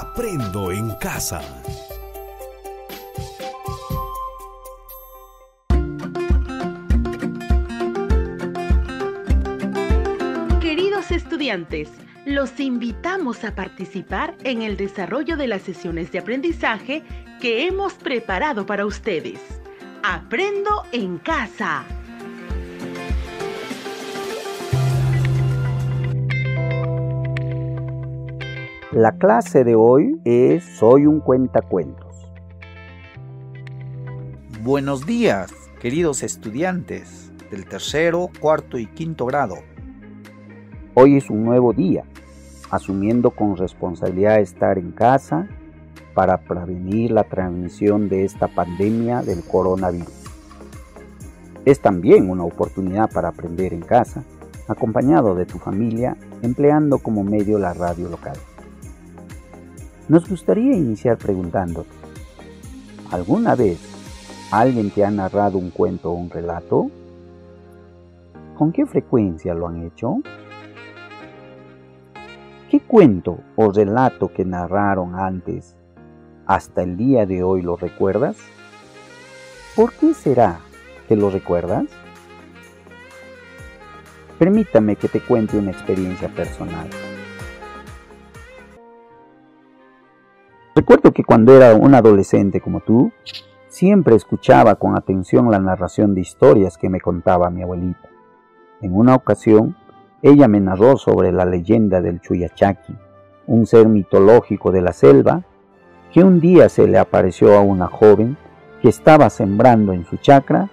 Aprendo en casa. Queridos estudiantes, los invitamos a participar en el desarrollo de las sesiones de aprendizaje que hemos preparado para ustedes. Aprendo en casa. La clase de hoy es Soy un cuentacuentos. Buenos días, queridos estudiantes del tercero, cuarto y quinto grado. Hoy es un nuevo día, asumiendo con responsabilidad estar en casa para prevenir la transmisión de esta pandemia del coronavirus. Es también una oportunidad para aprender en casa, acompañado de tu familia, empleando como medio la radio local. Nos gustaría iniciar preguntándote, ¿alguna vez alguien te ha narrado un cuento o un relato? ¿Con qué frecuencia lo han hecho? ¿Qué cuento o relato que narraron antes, hasta el día de hoy lo recuerdas? ¿Por qué será que lo recuerdas? Permítame que te cuente una experiencia personal. Recuerdo que cuando era un adolescente como tú, siempre escuchaba con atención la narración de historias que me contaba mi abuelita. En una ocasión, ella me narró sobre la leyenda del Chuyachaki, un ser mitológico de la selva que un día se le apareció a una joven que estaba sembrando en su chacra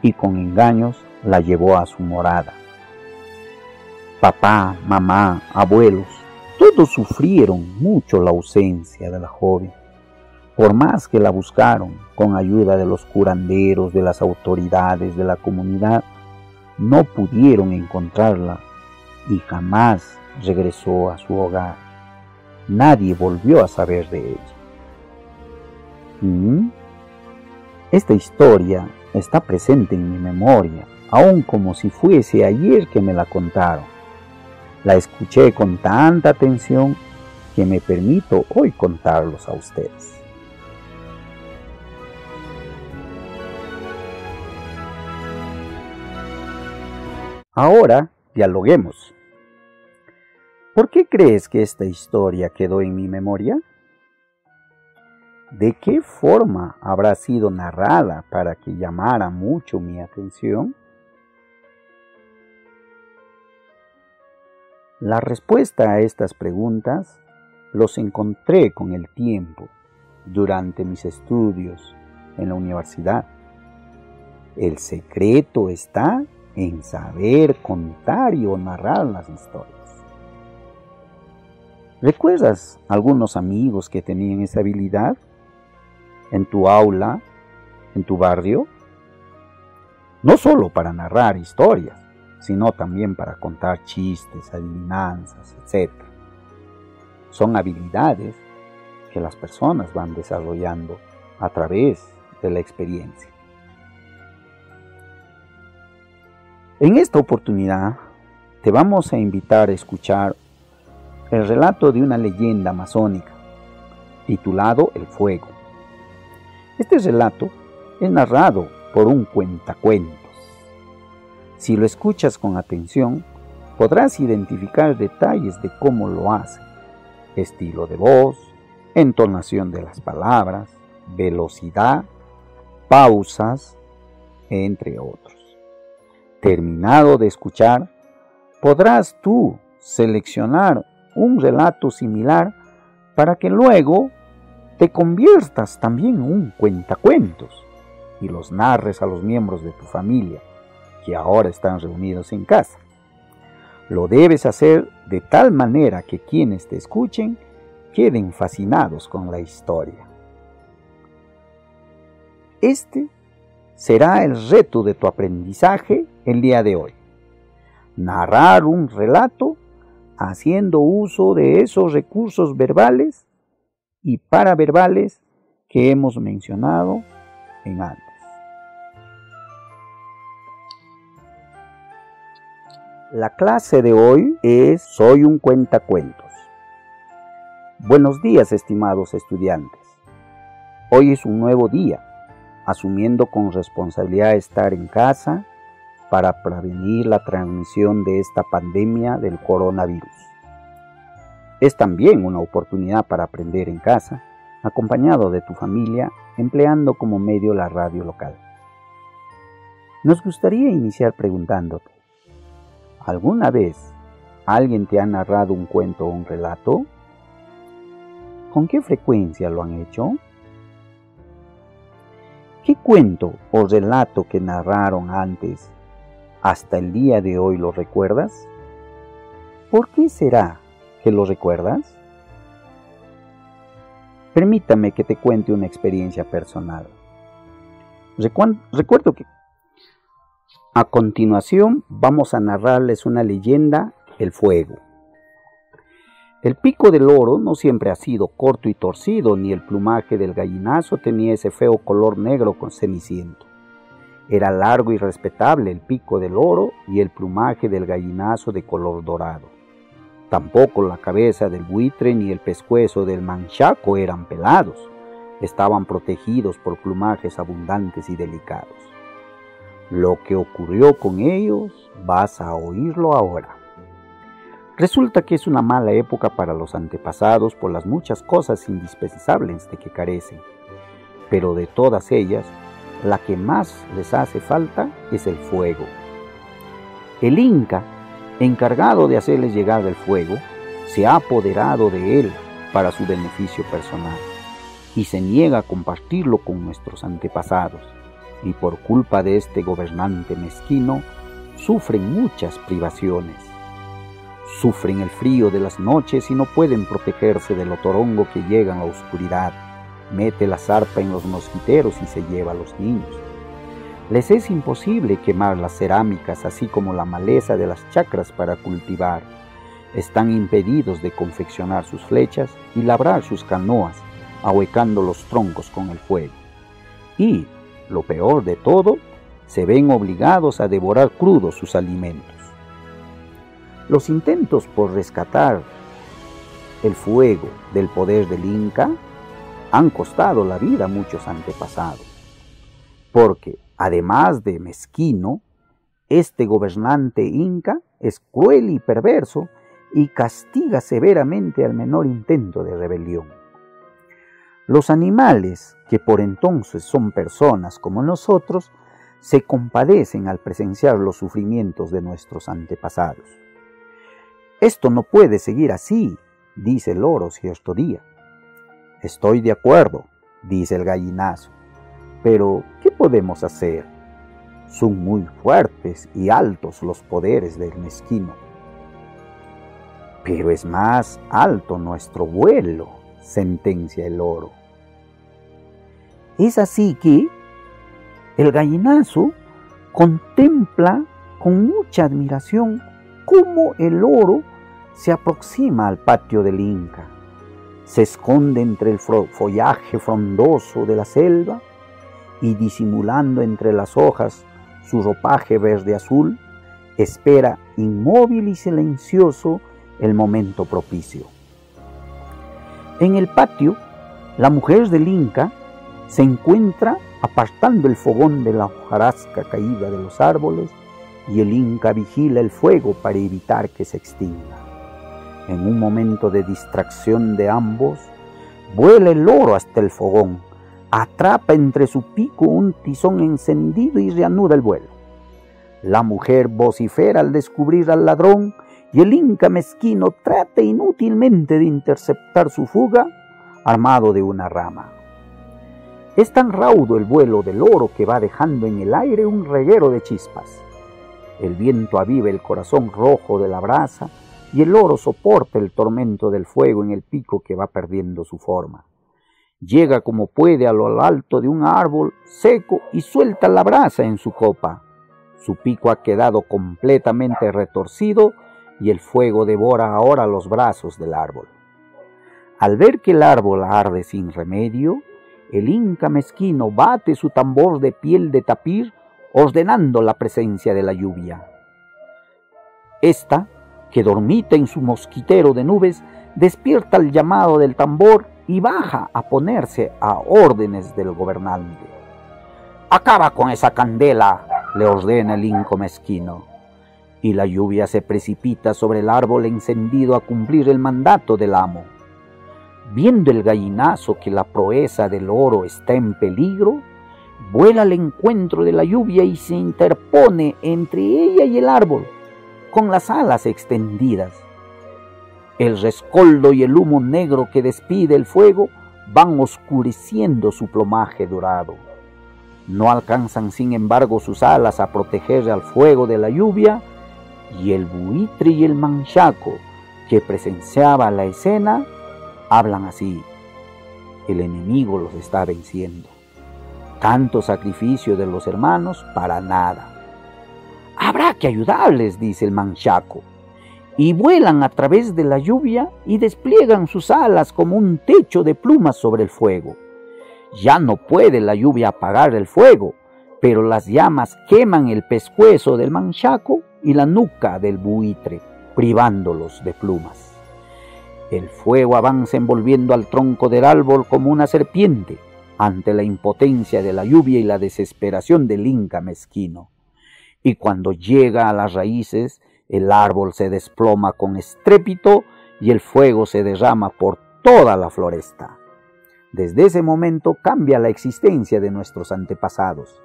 y con engaños la llevó a su morada. Papá, mamá, abuelos, todos sufrieron mucho la ausencia de la joven. Por más que la buscaron con ayuda de los curanderos, de las autoridades de la comunidad, no pudieron encontrarla y jamás regresó a su hogar. Nadie volvió a saber de ella. Esta historia está presente en mi memoria, aún como si fuese ayer que me la contaron. La escuché con tanta atención que me permito hoy contarlos a ustedes. Ahora dialoguemos. ¿Por qué crees que esta historia quedó en mi memoria? ¿De qué forma habrá sido narrada para que llamara mucho mi atención? La respuesta a estas preguntas los encontré con el tiempo durante mis estudios en la universidad. El secreto está en saber contar y o narrar las historias. ¿Recuerdas algunos amigos que tenían esa habilidad? ¿En tu aula? ¿En tu barrio? No solo para narrar historias, sino también para contar chistes, adivinanzas, etc. Son habilidades que las personas van desarrollando a través de la experiencia. En esta oportunidad te vamos a invitar a escuchar el relato de una leyenda amazónica titulado El Fuego. Este relato es narrado por un cuentacuentos. Si lo escuchas con atención, podrás identificar detalles de cómo lo hace: estilo de voz, entonación de las palabras, velocidad, pausas, entre otros. Terminado de escuchar, podrás tú seleccionar un relato similar para que luego te conviertas también en un cuentacuentos y los narres a los miembros de tu familia que ahora están reunidos en casa. Lo debes hacer de tal manera que quienes te escuchen queden fascinados con la historia. Este será el reto de tu aprendizaje el día de hoy. Narrar un relato haciendo uso de esos recursos verbales y paraverbales que hemos mencionado en antes. La clase de hoy es Soy un cuentacuentos. Buenos días, estimados estudiantes. Hoy es un nuevo día, asumiendo con responsabilidad estar en casa para prevenir la transmisión de esta pandemia del coronavirus. Es también una oportunidad para aprender en casa, acompañado de tu familia, empleando como medio la radio local. Nos gustaría iniciar preguntándote, ¿alguna vez alguien te ha narrado un cuento o un relato? ¿Con qué frecuencia lo han hecho? ¿Qué cuento o relato que narraron antes, hasta el día de hoy lo recuerdas? ¿Por qué será que lo recuerdas? Permítame que te cuente una experiencia personal. Recuerdo que a continuación vamos a narrarles una leyenda, el fuego. El pico del loro no siempre ha sido corto y torcido, ni el plumaje del gallinazo tenía ese feo color negro con ceniciento. Era largo y respetable el pico del loro y el plumaje del gallinazo de color dorado. Tampoco la cabeza del buitre ni el pescuezo del manchaco eran pelados, estaban protegidos por plumajes abundantes y delicados. Lo que ocurrió con ellos vas a oírlo ahora. Resulta que es una mala época para los antepasados por las muchas cosas indispensables de que carecen, pero de todas ellas, la que más les hace falta es el fuego. El Inca, encargado de hacerles llegar el fuego, se ha apoderado de él para su beneficio personal y se niega a compartirlo con nuestros antepasados, y por culpa de este gobernante mezquino sufren muchas privaciones. Sufren el frío de las noches y no pueden protegerse del otorongo que llega en la oscuridad, mete la zarpa en los mosquiteros y se lleva a los niños. Les es imposible quemar las cerámicas, así como la maleza de las chacras para cultivar. Están impedidos de confeccionar sus flechas y labrar sus canoas, ahuecando los troncos con el fuego. Y, lo peor de todo, se ven obligados a devorar crudos sus alimentos. Los intentos por rescatar el fuego del poder del Inca han costado la vida a muchos antepasados, porque además de mezquino, este gobernante inca es cruel y perverso y castiga severamente al menor intento de rebelión. Los animales, que por entonces son personas como nosotros, se compadecen al presenciar los sufrimientos de nuestros antepasados. Esto no puede seguir así, dice el loro cierto día. Estoy de acuerdo, dice el gallinazo, pero ¿qué podemos hacer? Son muy fuertes y altos los poderes del mezquino. Pero es más alto nuestro vuelo, sentencia el loro. Es así que el gallinazo contempla con mucha admiración cómo el loro se aproxima al patio del Inca. Se esconde entre el follaje frondoso de la selva y, disimulando entre las hojas su ropaje verde azul, espera inmóvil y silencioso el momento propicio. En el patio, la mujer del Inca se encuentra apartando el fogón de la hojarasca caída de los árboles y el Inca vigila el fuego para evitar que se extinga. En un momento de distracción de ambos, vuela el loro hasta el fogón, atrapa entre su pico un tizón encendido y reanuda el vuelo. La mujer vocifera al descubrir al ladrón y el Inca mezquino trata inútilmente de interceptar su fuga, armado de una rama. Es tan raudo el vuelo del loro que va dejando en el aire un reguero de chispas. El viento aviva el corazón rojo de la brasa y el loro soporta el tormento del fuego en el pico que va perdiendo su forma. Llega como puede a lo alto de un árbol seco y suelta la brasa en su copa. Su pico ha quedado completamente retorcido y el fuego devora ahora los brazos del árbol. Al ver que el árbol arde sin remedio, el Inca mezquino bate su tambor de piel de tapir, ordenando la presencia de la lluvia. Esta, que dormita en su mosquitero de nubes, despierta el llamado del tambor y baja a ponerse a órdenes del gobernante. «Acaba con esa candela», le ordena el inco mezquino, y la lluvia se precipita sobre el árbol encendido a cumplir el mandato del amo. Viendo el gallinazo que la proeza del oro está en peligro, vuela al encuentro de la lluvia y se interpone entre ella y el árbol, con las alas extendidas. El rescoldo y el humo negro que despide el fuego van oscureciendo su plumaje dorado. No alcanzan, sin embargo, sus alas a proteger al fuego de la lluvia, y el buitre y el manchaco, que presenciaba la escena, hablan así: el enemigo los está venciendo. Tanto sacrificio de los hermanos para nada. Habrá que ayudarles, dice el manchaco, y vuelan a través de la lluvia y despliegan sus alas como un techo de plumas sobre el fuego. Ya no puede la lluvia apagar el fuego, pero las llamas queman el pescuezo del manchaco y la nuca del buitre, privándolos de plumas. El fuego avanza envolviendo al tronco del árbol como una serpiente ante la impotencia de la lluvia y la desesperación del inca mezquino. Y cuando llega a las raíces, el árbol se desploma con estrépito y el fuego se derrama por toda la floresta. Desde ese momento cambia la existencia de nuestros antepasados.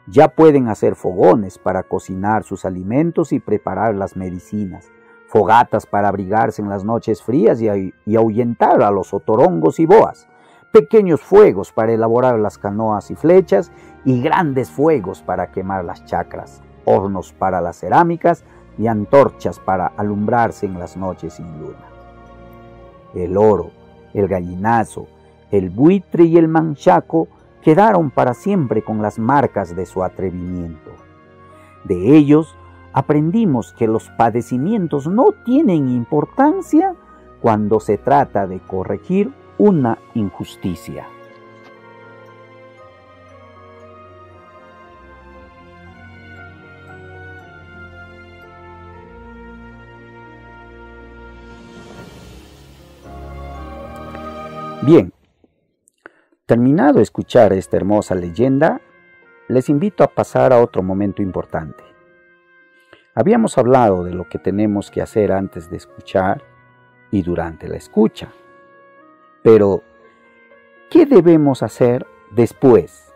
Ya pueden hacer fogones para cocinar sus alimentos y preparar las medicinas, fogatas para abrigarse en las noches frías y ahuyentar a los otorongos y boas, pequeños fuegos para elaborar las canoas y flechas y grandes fuegos para quemar las chacras, hornos para las cerámicas y antorchas para alumbrarse en las noches sin luna. El oro, el gallinazo, el buitre y el manchaco quedaron para siempre con las marcas de su atrevimiento. De ellos aprendimos que los padecimientos no tienen importancia cuando se trata de corregir una injusticia. Bien, terminado de escuchar esta hermosa leyenda, les invito a pasar a otro momento importante. Habíamos hablado de lo que tenemos que hacer antes de escuchar y durante la escucha. Pero, ¿qué debemos hacer después?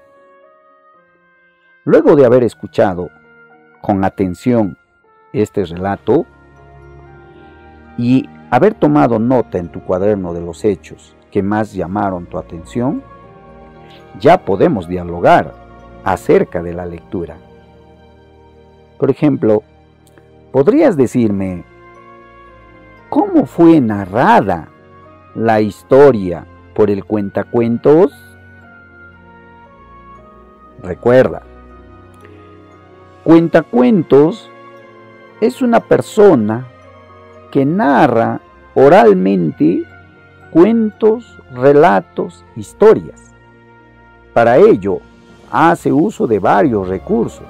Luego de haber escuchado con atención este relato y haber tomado nota en tu cuaderno de los hechos que más llamaron tu atención, ya podemos dialogar acerca de la lectura. Por ejemplo, ¿podrías decirme cómo fue narrada la historia por el cuentacuentos? Recuerda, cuentacuentos es una persona que narra oralmente cuentos, relatos, historias. Para ello, hace uso de varios recursos.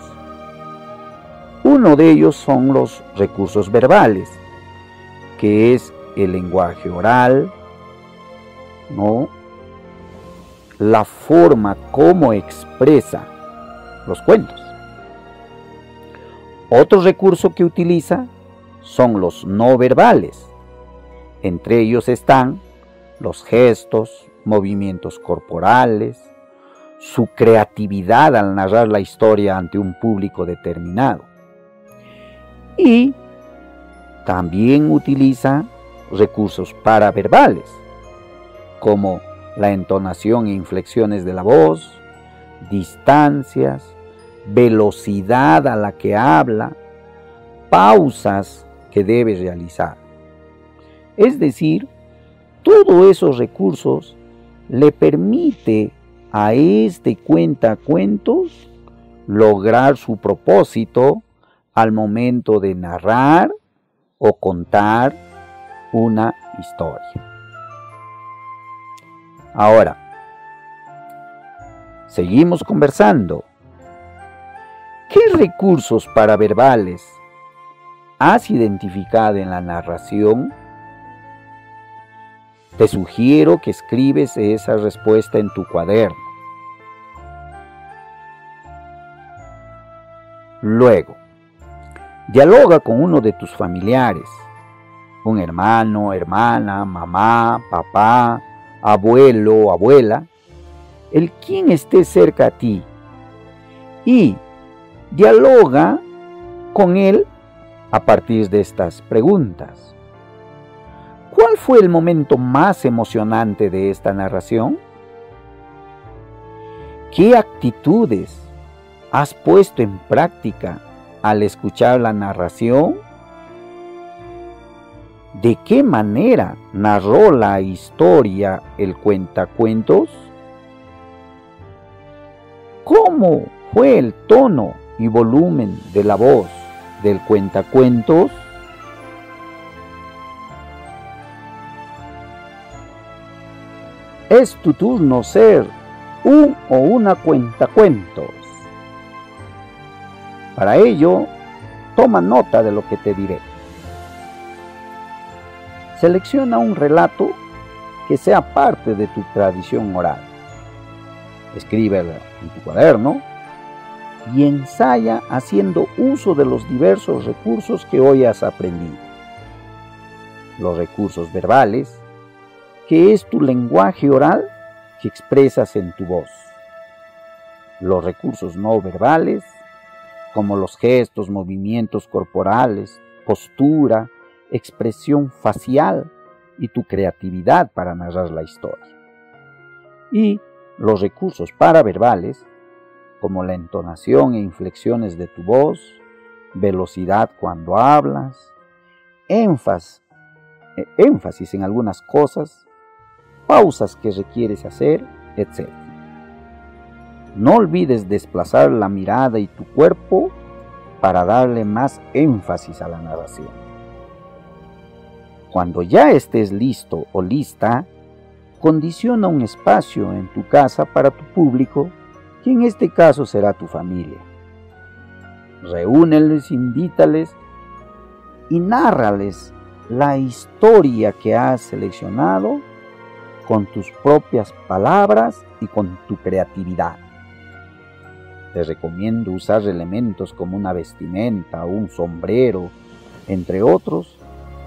Uno de ellos son los recursos verbales, que es el lenguaje oral, ¿no? La forma como expresa los cuentos. Otro recurso que utiliza son los no verbales. Entre ellos están los gestos, movimientos corporales, su creatividad al narrar la historia ante un público determinado. Y también utiliza recursos paraverbales, como la entonación e inflexiones de la voz, distancias, velocidad a la que habla, pausas que debe realizar. Es decir, todos esos recursos le permite a este cuentacuentos lograr su propósito al momento de narrar o contar una historia. Ahora, seguimos conversando. ¿Qué recursos paraverbales has identificado en la narración? Te sugiero que escribes esa respuesta en tu cuaderno. Luego, dialoga con uno de tus familiares, un hermano, hermana, mamá, papá, abuelo o abuela, el quien esté cerca a ti, y dialoga con él a partir de estas preguntas. ¿Cuál fue el momento más emocionante de esta narración? ¿Qué actitudes has puesto en práctica al escuchar la narración? ¿De qué manera narró la historia el cuentacuentos? ¿Cómo fue el tono y volumen de la voz del cuentacuentos? Es tu turno ser un o una cuentacuentos. Para ello, toma nota de lo que te diré. Selecciona un relato que sea parte de tu tradición oral. Escríbelo en tu cuaderno y ensaya haciendo uso de los diversos recursos que hoy has aprendido. Los recursos verbales, que es tu lenguaje oral que expresas en tu voz. Los recursos no verbales, como los gestos, movimientos corporales, postura, expresión facial y tu creatividad para narrar la historia. Y los recursos paraverbales, como la entonación e inflexiones de tu voz, velocidad cuando hablas, énfasis en algunas cosas, pausas que requieres hacer, etc. No olvides desplazar la mirada y tu cuerpo para darle más énfasis a la narración. Cuando ya estés listo o lista, condiciona un espacio en tu casa para tu público, que en este caso será tu familia. Reúneles, invítales y nárrales la historia que has seleccionado con tus propias palabras y con tu creatividad. Te recomiendo usar elementos como una vestimenta o un sombrero, entre otros,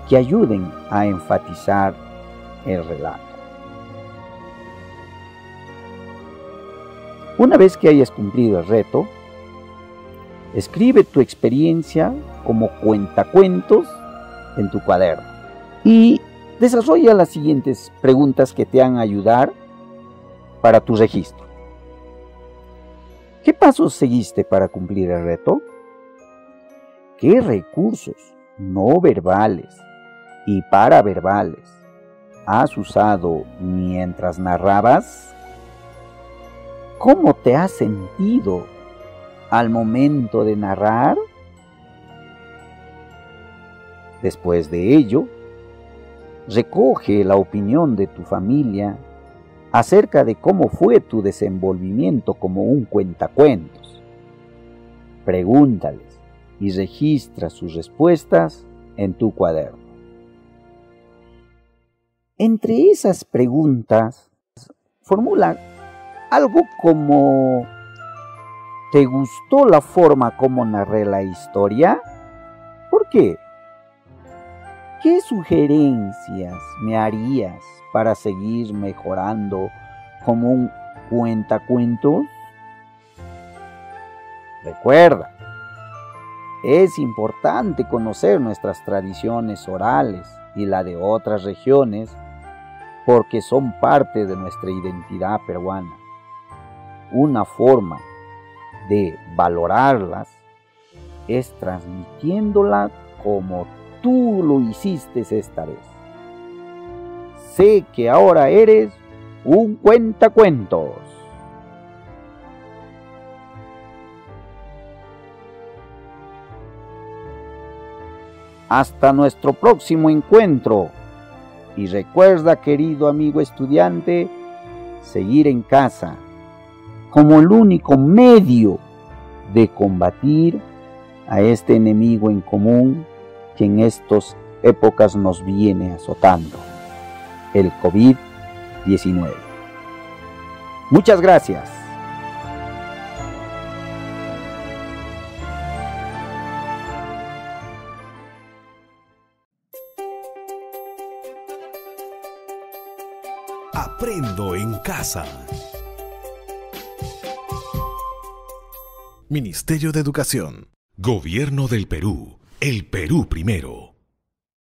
que ayuden a enfatizar el relato. Una vez que hayas cumplido el reto, escribe tu experiencia como cuentacuentos en tu cuaderno y desarrolla las siguientes preguntas que te van a ayudar para tu registro. ¿Qué pasos seguiste para cumplir el reto? ¿Qué recursos no verbales y paraverbales has usado mientras narrabas? ¿Cómo te has sentido al momento de narrar? Después de ello, recoge la opinión de tu familia acerca de cómo fue tu desenvolvimiento como un cuentacuentos. Pregúntales y registra sus respuestas en tu cuaderno. Entre esas preguntas, formula algo como: ¿te gustó la forma como narré la historia? ¿Por qué? ¿Qué sugerencias me harías para seguir mejorando como un cuentacuentos? Recuerda, es importante conocer nuestras tradiciones orales y la de otras regiones porque son parte de nuestra identidad peruana. Una forma de valorarlas es transmitiéndola como tú lo hiciste esta vez. Sé que ahora eres un cuentacuentos. Hasta nuestro próximo encuentro. Y recuerda, querido amigo estudiante, seguir en casa como el único medio de combatir a este enemigo en común que en estas épocas nos viene azotando. el COVID-19. Muchas gracias. Aprendo en casa. Ministerio de Educación. Gobierno del Perú. El Perú primero.